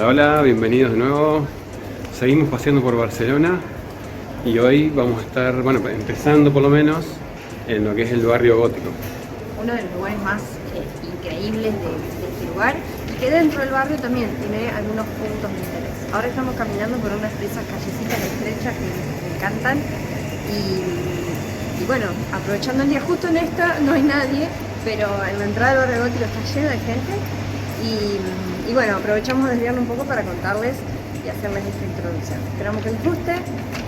Hola, hola, bienvenidos de nuevo. Seguimos paseando por Barcelona y hoy vamos a estar, empezando por lo menos en lo que es el barrio gótico. Uno de los lugares más increíbles de este lugar, y que dentro del barrio también tiene algunos puntos de interés. Ahora estamos caminando por unas de esas callecitas estrechas que me encantan y bueno, aprovechando el día, justo en esta no hay nadie, pero en la entrada del barrio gótico está lleno de gente y bueno, aprovechamos de desviarnos un poco para contarles y hacerles esta introducción. Esperamos que les guste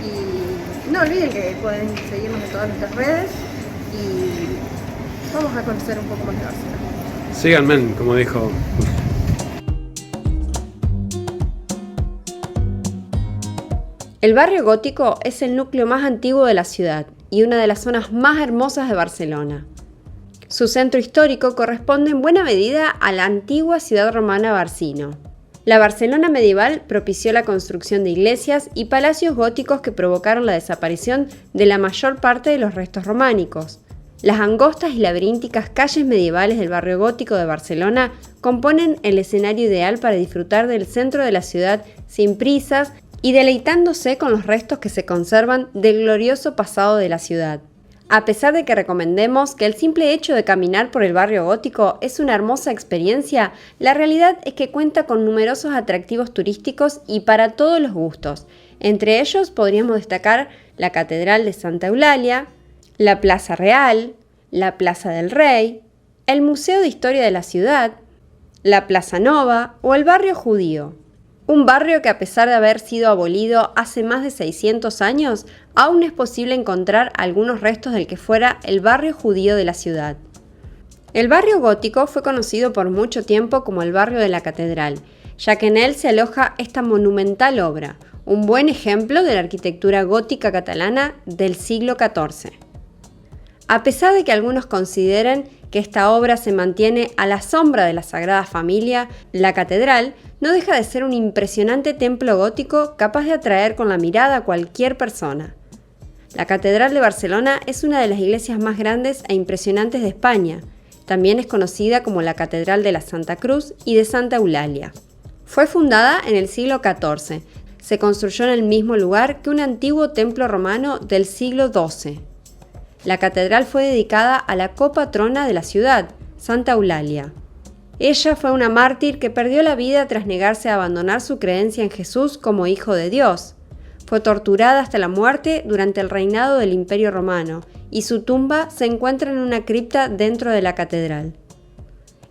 y no olviden que pueden seguirnos en todas nuestras redes y vamos a conocer un poco más de Barcelona. Síganme, como dijo. El barrio gótico es el núcleo más antiguo de la ciudad y una de las zonas más hermosas de Barcelona. Su centro histórico corresponde en buena medida a la antigua ciudad romana Barcino. La Barcelona medieval propició la construcción de iglesias y palacios góticos que provocaron la desaparición de la mayor parte de los restos románicos. Las angostas y laberínticas calles medievales del barrio gótico de Barcelona componen el escenario ideal para disfrutar del centro de la ciudad sin prisas y deleitándose con los restos que se conservan del glorioso pasado de la ciudad. A pesar de que recomendemos que el simple hecho de caminar por el barrio gótico es una hermosa experiencia, la realidad es que cuenta con numerosos atractivos turísticos y para todos los gustos. Entre ellos podríamos destacar la Catedral de Santa Eulalia, la Plaza Real, la Plaza del Rey, el Museo de Historia de la ciudad, la Plaza Nova o el barrio judío. Un barrio que, a pesar de haber sido abolido hace más de 600 años, aún es posible encontrar algunos restos del que fuera el barrio judío de la ciudad. El barrio gótico fue conocido por mucho tiempo como el barrio de la Catedral, ya que en él se aloja esta monumental obra, un buen ejemplo de la arquitectura gótica catalana del siglo XIV. A pesar de que algunos consideren que esta obra se mantiene a la sombra de la Sagrada Familia, la catedral no deja de ser un impresionante templo gótico capaz de atraer con la mirada a cualquier persona. La Catedral de Barcelona es una de las iglesias más grandes e impresionantes de España. También es conocida como la Catedral de la Santa Cruz y de Santa Eulalia. Fue fundada en el siglo XIV. Se construyó en el mismo lugar que un antiguo templo romano del siglo XII. La catedral fue dedicada a la copatrona de la ciudad, Santa Eulalia. Ella fue una mártir que perdió la vida tras negarse a abandonar su creencia en Jesús como Hijo de Dios. Fue torturada hasta la muerte durante el reinado del Imperio Romano y su tumba se encuentra en una cripta dentro de la catedral.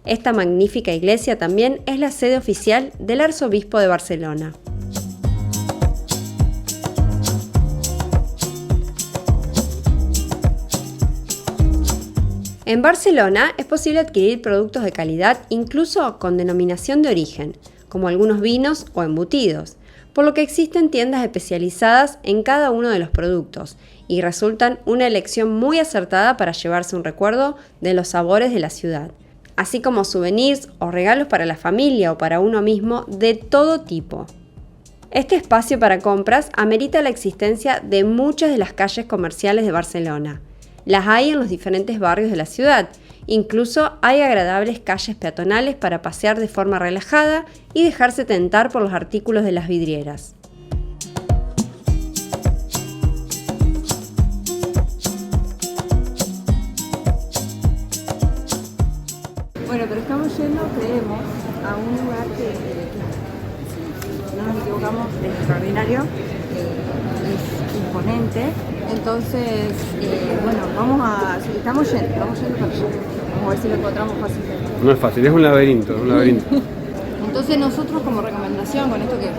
Esta magnífica iglesia también es la sede oficial del Arzobispo de Barcelona. En Barcelona es posible adquirir productos de calidad incluso con denominación de origen, como algunos vinos o embutidos, por lo que existen tiendas especializadas en cada uno de los productos y resultan una elección muy acertada para llevarse un recuerdo de los sabores de la ciudad, así como souvenirs o regalos para la familia o para uno mismo de todo tipo. Este espacio para compras amerita la existencia de muchas de las calles comerciales de Barcelona. Las hay en los diferentes barrios de la ciudad. Incluso hay agradables calles peatonales para pasear de forma relajada y dejarse tentar por los artículos de las vidrieras. Bueno, pero estamos yendo, creemos, a un lugar que si no nos equivocamos, es extraordinario, es imponente. Entonces, estamos yendo para allá. Vamos a ver si lo encontramos fácilmente. No es fácil, es un laberinto, Entonces nosotros, como recomendación, con esto que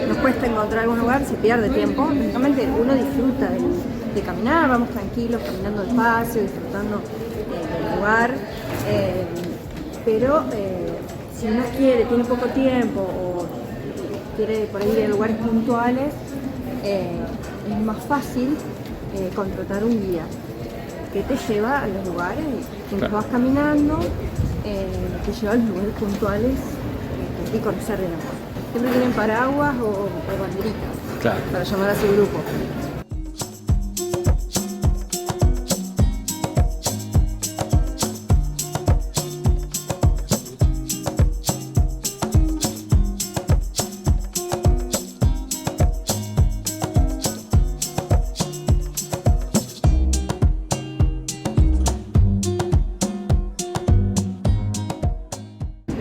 nos cuesta encontrar algún lugar, se pierde tiempo. Lógicamente uno disfruta de caminar, vamos tranquilos, caminando despacio, disfrutando del lugar. Pero si uno tiene poco tiempo o quiere por ahí ir a lugares puntuales, es más fácil contratar un guía que te lleva a los lugares, mientras vas caminando, te lleva a los lugares puntuales y conocer de nuevo. Siempre tienen paraguas o banderitas para llamar a su grupo.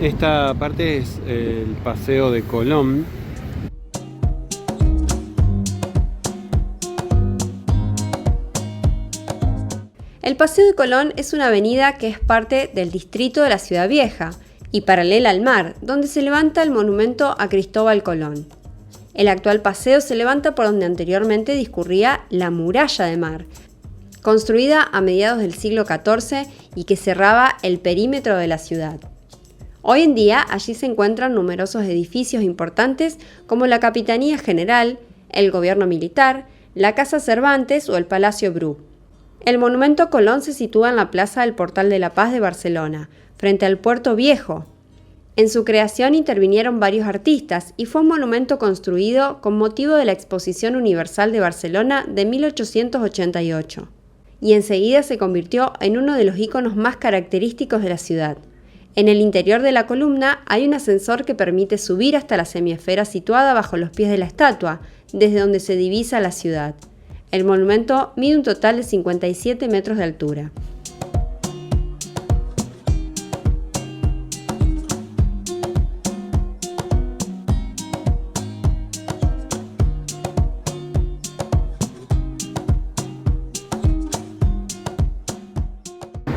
Esta parte es el Paseo de Colón. El Paseo de Colón es una avenida que es parte del distrito de la Ciudad Vieja y paralela al mar, donde se levanta el monumento a Cristóbal Colón. El actual paseo se levanta por donde anteriormente discurría la Muralla de Mar, construida a mediados del siglo XIV y que cerraba el perímetro de la ciudad. Hoy en día allí se encuentran numerosos edificios importantes como la Capitanía General, el Gobierno Militar, la Casa Cervantes o el Palacio Bru. El monumento a Colón se sitúa en la Plaza del Portal de la Paz de Barcelona, frente al Puerto Viejo. En su creación intervinieron varios artistas y fue un monumento construido con motivo de la Exposición Universal de Barcelona de 1888. Y enseguida se convirtió en uno de los íconos más característicos de la ciudad. En el interior de la columna hay un ascensor que permite subir hasta la semiesfera situada bajo los pies de la estatua, desde donde se divisa la ciudad. El monumento mide un total de 57 metros de altura.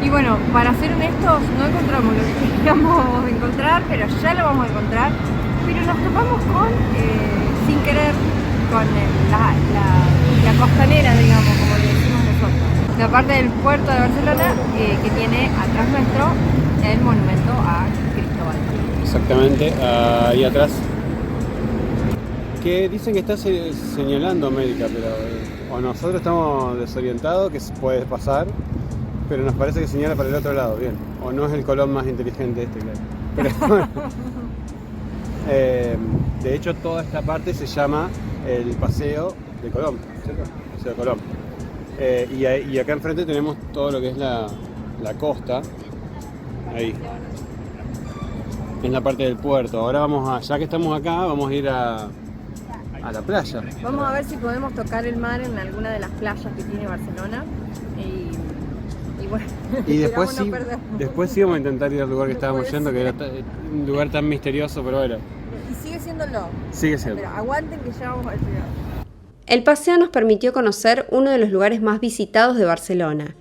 Y bueno, para ser honestos, no encontramos lo que queríamos encontrar, pero ya lo vamos a encontrar. Pero nos topamos con, sin querer, con la costanera, digamos, como le decimos nosotros. La parte del puerto de Barcelona que tiene atrás nuestro el monumento a Cristóbal. Exactamente, ahí atrás. Que dicen que está señalando América, pero o nosotros estamos desorientados, que puede pasar, pero nos parece que señala para el otro lado, bien. O no es el Colón más inteligente este, claro. Pero bueno. De hecho, toda esta parte se llama el Paseo de Colón, ¿cierto? Paseo de Colón. Y acá enfrente tenemos todo lo que es la costa. Ahí. Es la parte del puerto. Ahora ya que estamos acá, vamos a ir a la playa. Vamos a ver si podemos tocar el mar en alguna de las playas que tiene Barcelona. Y bueno, y después sí, no después sí vamos a intentar ir al lugar que estábamos yendo, que era un lugar tan misterioso, pero bueno. Y sigue siéndolo. Sigue siendo. Pero aguanten que ya vamos al final. El paseo nos permitió conocer uno de los lugares más visitados de Barcelona,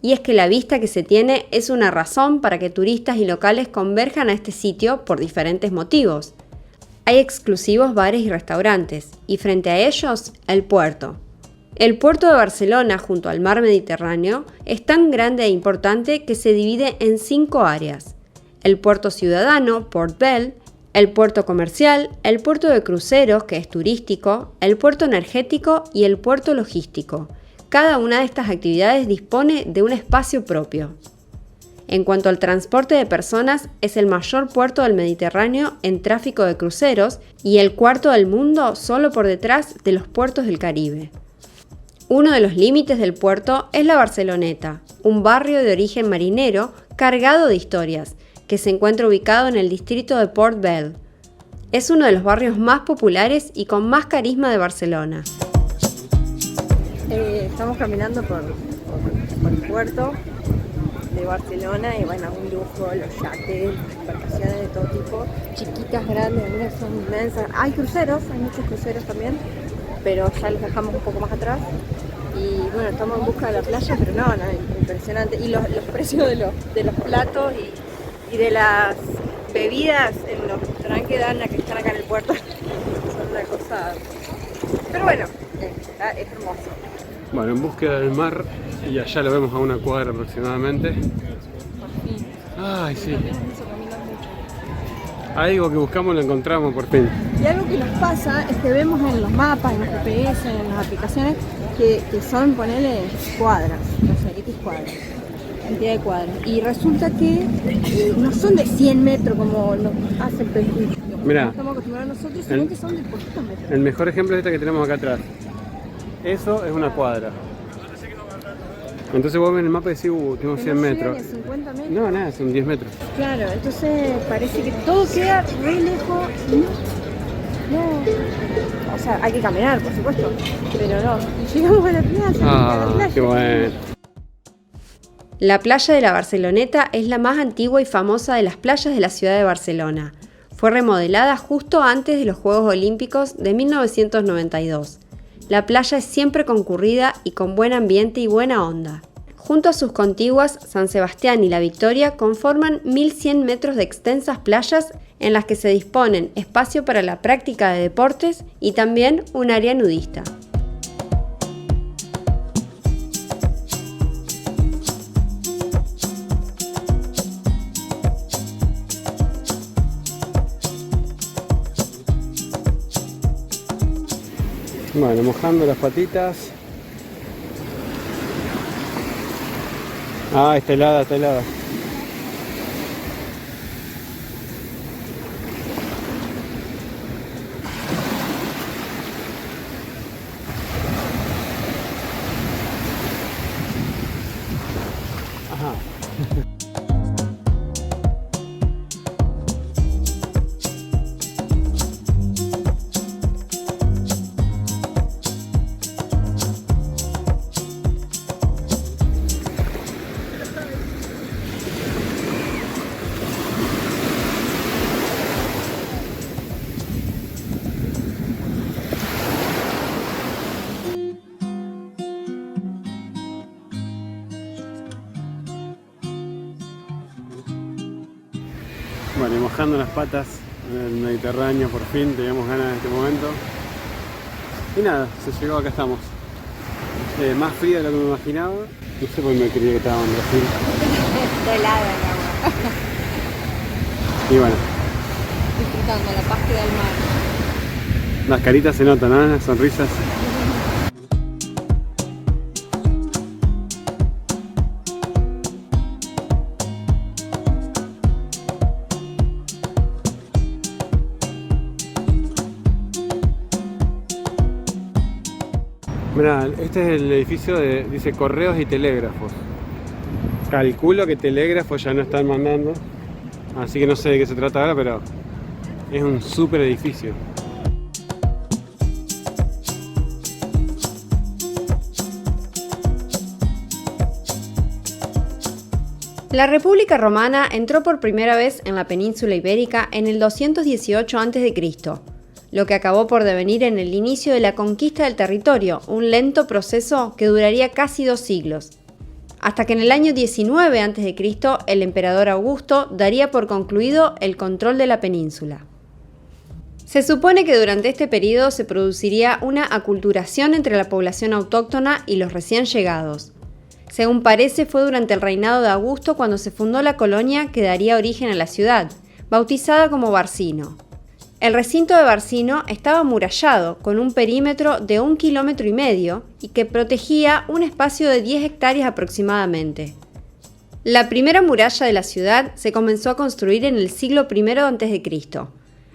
y es que la vista que se tiene es una razón para que turistas y locales converjan a este sitio por diferentes motivos. Hay exclusivos bares y restaurantes, y frente a ellos, el puerto. El puerto de Barcelona, junto al mar Mediterráneo, es tan grande e importante que se divide en 5 áreas: el puerto ciudadano, Port Bell, el puerto comercial, el puerto de cruceros, que es turístico, el puerto energético y el puerto logístico. Cada una de estas actividades dispone de un espacio propio. En cuanto al transporte de personas, es el mayor puerto del Mediterráneo en tráfico de cruceros y el cuarto del mundo solo por detrás de los puertos del Caribe. Uno de los límites del puerto es la Barceloneta, un barrio de origen marinero cargado de historias, que se encuentra ubicado en el distrito de Port Bell. Es uno de los barrios más populares y con más carisma de Barcelona. Estamos caminando por el puerto de Barcelona y bueno, un lujo, los yates, embarcaciones de todo tipo, chiquitas, grandes, algunas son inmensas. Hay cruceros, hay muchos cruceros también, pero ya los dejamos un poco más atrás. Y bueno, estamos en busca de la playa, pero no, impresionante. Y los precios de los platos y de las bebidas en los restaurantes que dan, que están acá en el puerto, son una cosa... Pero bueno, es hermoso. Bueno, en búsqueda del mar, y allá lo vemos a una cuadra aproximadamente. Por fin. Ay, sí. Apenas hizo caminar mucho. Algo que buscamos lo encontramos por fin. Y algo que nos pasa es que vemos en los mapas, en los GPS, en las aplicaciones, que son, ponele, cuadras, no sé, X cuadras, cantidad de cuadras. Y resulta que no son de 100 metros como nos hace el prejuicio. Mirá. No estamos acostumbrados nosotros, sino que son de poquitos metros. El mejor ejemplo es esta que tenemos acá atrás. Eso es una cuadra. Entonces vos ves en el mapa y decís, tenemos 100 metros. No 50 metros. No, nada, son 10 metros. Claro, entonces parece que todo queda re lejos. No. O sea, hay que caminar, por supuesto, pero no. Y llegamos a la playa. Ah, qué bueno. La playa de la Barceloneta es la más antigua y famosa de las playas de la ciudad de Barcelona. Fue remodelada justo antes de los Juegos Olímpicos de 1992. La playa es siempre concurrida y con buen ambiente y buena onda. Junto a sus contiguas, San Sebastián y La Victoria conforman 1.100 metros de extensas playas en las que se disponen espacio para la práctica de deportes y también un área nudista. Bueno, mojando las patitas. Ah, está helada, está helada. Ajá. Bueno, y mojando las patas en el Mediterráneo, por fin, teníamos ganas de este momento. Y nada, se llegó, acá estamos. Más frío de lo que me imaginaba. No sé por qué me creía que estaba en Brasil. Está helada el agua. Y bueno, Disfrutando la paz que da el mar. las caritas se notan, ¿no? Las sonrisas. Mirá, este es el edificio de, dice correos y telégrafos. Calculo que telégrafos ya no están mandando, así que no sé de qué se trata ahora, pero es un súper edificio. La República Romana entró por primera vez en la península ibérica en el 218 a.C., lo que acabó por devenir en el inicio de la conquista del territorio, un lento proceso que duraría casi 2 siglos. Hasta que en el año 19 a.C. el emperador Augusto daría por concluido el control de la península. Se supone que durante este periodo se produciría una aculturación entre la población autóctona y los recién llegados. Según parece, fue durante el reinado de Augusto cuando se fundó la colonia que daría origen a la ciudad, bautizada como Barcino. El recinto de Barcino estaba amurallado con un perímetro de 1,5 kilómetros y que protegía un espacio de 10 hectáreas aproximadamente. La primera muralla de la ciudad se comenzó a construir en el siglo I a.C.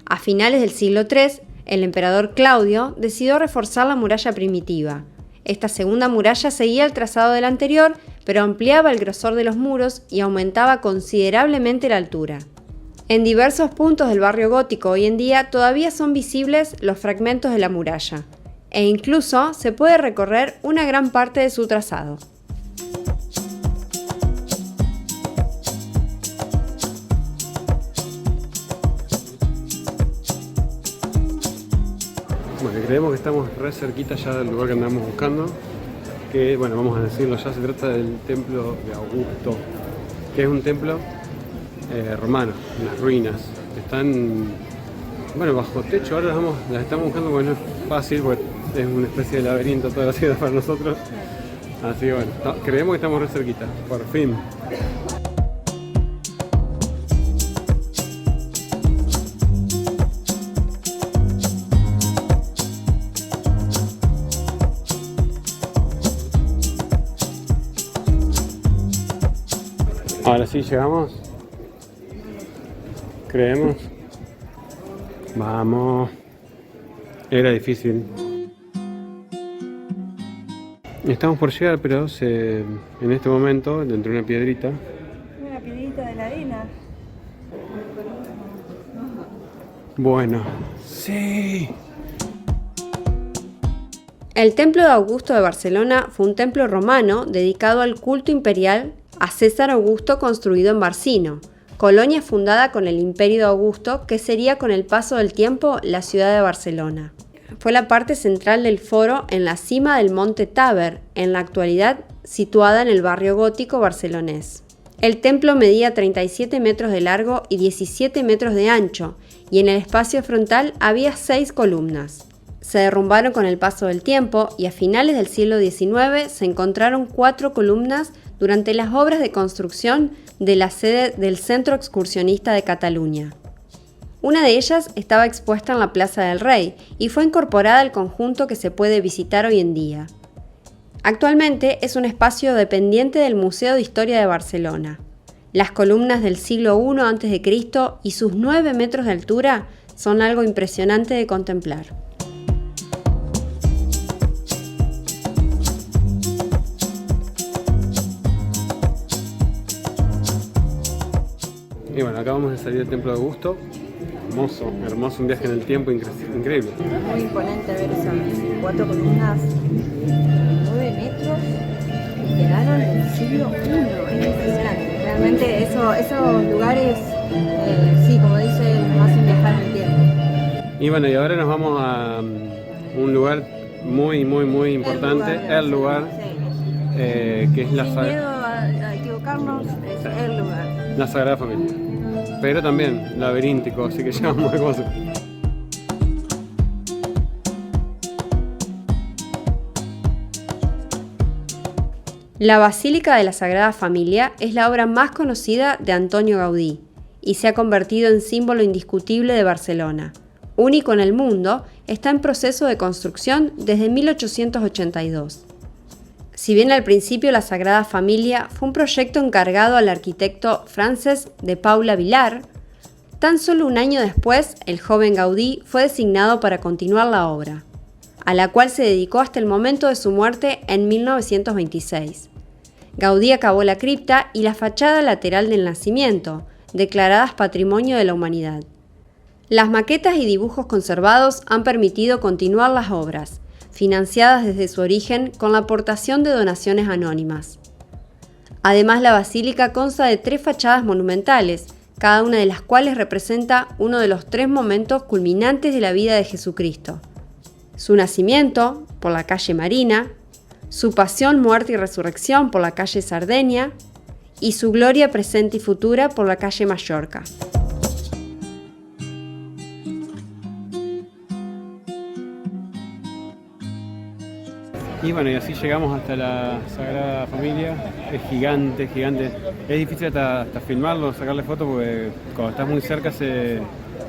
A finales del siglo III, el emperador Claudio decidió reforzar la muralla primitiva. Esta segunda muralla seguía el trazado de la anterior, pero ampliaba el grosor de los muros y aumentaba considerablemente la altura. En diversos puntos del barrio gótico hoy en día todavía son visibles los fragmentos de la muralla, e incluso se puede recorrer una gran parte de su trazado. Bueno, creemos que estamos re cerquita ya del lugar que andamos buscando, que bueno, vamos a decirlo ya, se trata del templo de Augusto, que es un templo romano, en las ruinas. Están, bueno, bajo techo, ahora las estamos buscando porque no es fácil, porque es una especie de laberinto toda la ciudad para nosotros. Así que bueno, creemos que estamos re cerquita, por fin. Ahora sí llegamos. Creemos. Vamos. Era difícil. Estamos por llegar, pero en este momento, dentro de una piedrita. Una piedrita de la arena. Bueno. Sí. El Templo de Augusto de Barcelona fue un templo romano dedicado al culto imperial a César Augusto construido en Barcino, colonia fundada con el Imperio de Augusto, que sería con el paso del tiempo la ciudad de Barcelona. Fue la parte central del foro en la cima del Monte Taber, en la actualidad situada en el barrio gótico barcelonés. El templo medía 37 metros de largo y 17 metros de ancho, y en el espacio frontal había 6 columnas. Se derrumbaron con el paso del tiempo y a finales del siglo XIX se encontraron 4 columnas durante las obras de construcción de la sede del Centro Excursionista de Cataluña. Una de ellas estaba expuesta en la Plaza del Rey y fue incorporada al conjunto que se puede visitar hoy en día. Actualmente es un espacio dependiente del Museo de Historia de Barcelona. Las columnas del siglo I a.C. y sus 9 metros de altura son algo impresionante de contemplar. Y bueno, acabamos de salir del Templo de Augusto. Hermoso, hermoso, un viaje en el tiempo increíble. Muy imponente ver esas 4 columnas de 9 metros que quedaron en el siglo I. Es impresionante. Realmente esos lugares, sí, como dice, nos hacen viajar en el tiempo. Y bueno, y ahora nos vamos a un lugar muy importante, el lugar sí. Que es la Sin miedo a equivocarnos, es el lugar. La Sagrada Familia. Pero también laberíntico, así que llevamos de cosas. La Basílica de la Sagrada Familia es la obra más conocida de Antonio Gaudí y se ha convertido en símbolo indiscutible de Barcelona. Único en el mundo, está en proceso de construcción desde 1882. Si bien al principio la Sagrada Familia fue un proyecto encargado al arquitecto Francesc de Paula Vilar, tan solo un año después el joven Gaudí fue designado para continuar la obra, a la cual se dedicó hasta el momento de su muerte en 1926. Gaudí acabó la cripta y la fachada lateral del nacimiento, declaradas Patrimonio de la Humanidad. Las maquetas y dibujos conservados han permitido continuar las obras, financiadas desde su origen con la aportación de donaciones anónimas. Además, la basílica consta de 3 fachadas monumentales, cada una de las cuales representa uno de los 3 momentos culminantes de la vida de Jesucristo: su nacimiento, por la calle Marina, su pasión, muerte y resurrección, por la calle Sardeña, y su gloria presente y futura, por la calle Mallorca. Y bueno, y así llegamos hasta la Sagrada Familia. Es gigante. Es difícil hasta filmarlo, sacarle fotos, porque cuando estás muy cerca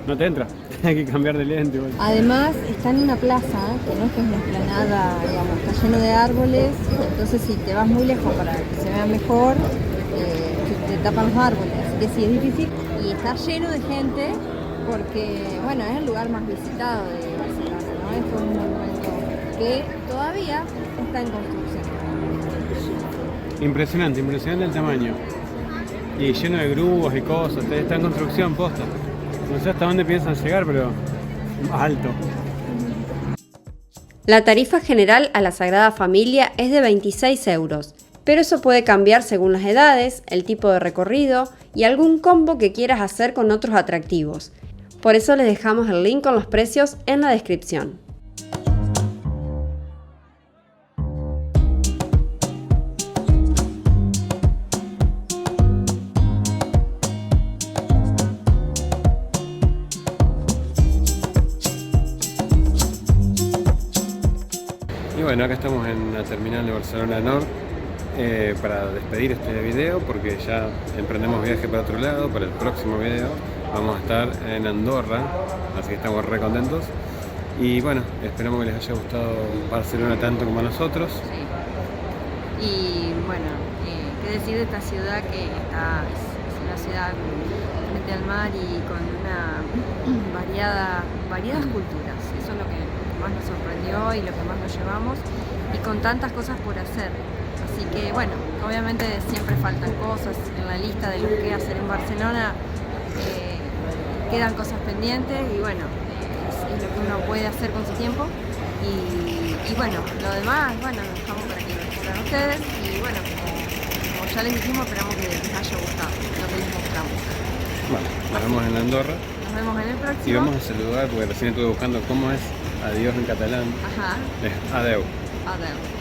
no te entra. Hay que cambiar de lente. Bueno. Además está en una plaza, que no es que es una explanada, digamos, está lleno de árboles, entonces si te vas muy lejos para que se vea mejor, te tapan los árboles, así que sí, es difícil. Y está lleno de gente porque, bueno, es el lugar más visitado de Barcelona, ¿no? Es un monumento que todavía está en construcción. Impresionante el tamaño. Y lleno de grúas y cosas, está en construcción posta. No sé hasta dónde piensan llegar, pero alto. La tarifa general a la Sagrada Familia es de 26 euros, pero eso puede cambiar según las edades, el tipo de recorrido y algún combo que quieras hacer con otros atractivos. Por eso les dejamos el link con los precios en la descripción. Y bueno, acá estamos en la terminal de Barcelona Nord para despedir este video, porque ya emprendemos viaje para otro lado. Para el próximo video vamos a estar en Andorra, así que estamos re contentos. Y bueno, esperamos que les haya gustado Barcelona tanto como a nosotros. Sí. Y bueno, qué decir de esta ciudad, que es una ciudad frente al mar y con una variadas culturas. Eso es lo que más nos sorprendió y lo que más nos llevamos, y con tantas cosas por hacer. Así que bueno, obviamente siempre faltan cosas en la lista de lo que hacer en Barcelona, quedan cosas pendientes y bueno, es lo que uno puede hacer con su tiempo. Y bueno, lo demás, bueno, lo dejamos para que lo descubran ustedes. Y bueno, como ya les dijimos, esperamos que les haya gustado lo que les mostramos. Bueno, nos vemos en Andorra Nos vemos en el próximo. y vamos a saludar porque recién estuve buscando cómo es adiós en catalán. Ajá. Es adeu. Adeu.